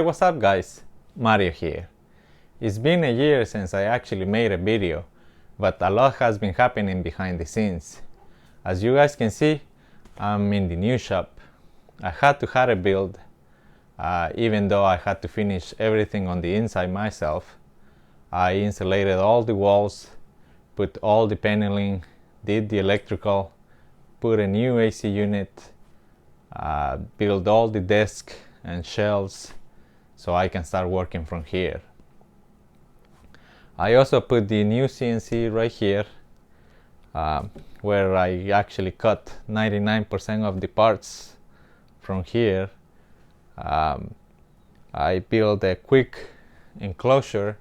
what's up guys? Mario here. It's been a year since I actually made a video, but a lot has been happening behind the scenes. As you guys can see, I'm in the new shop. I had to hard build, even though I had to finish everything on the inside myself. I insulated all the walls, put all the paneling, did the electrical, put a new AC unit, build all the desk and shelves so I can start working from here. I also put the new CNC right here, where I actually cut 99% of the parts from here. I built a quick enclosure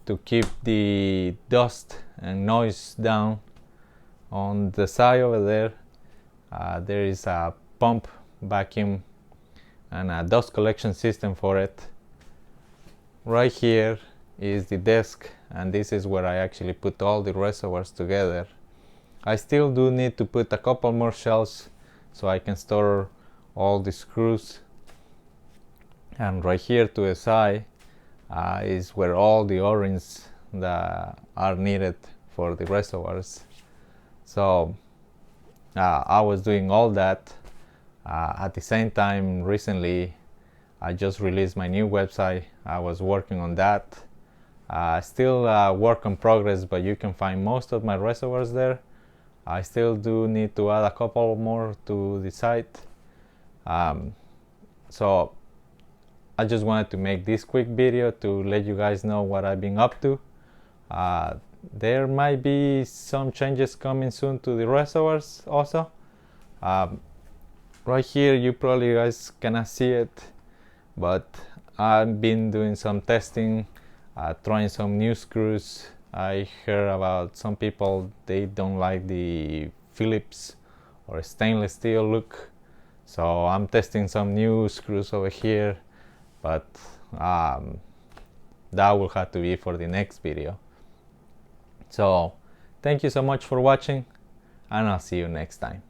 to keep the dust and noise down. On the side over there, there is a pump vacuum and a dust collection system for it. Right here is the desk, and this is where I actually put all the reservoirs together. I still do need to put a couple more shelves so I can store all the screws. And right here to the side is where all the O-rings that are needed for the reservoirs. So I was doing all that. At the same time, recently I just released my new website. I was working on that. Still work in progress, but you can find most of my reservoirs there. I still do need to add a couple more to the site. So I just wanted to make this quick video to let you guys know what I've been up to. There might be some changes coming soon to the reservoirs also. Right here you probably guys cannot see it, but I've been doing some testing, trying some new screws. I heard about some people, they don't like the Phillips or stainless steel look, so I'm testing some new screws over here, but that will have to be for the next video. So thank you so much for watching, and I'll see you next time.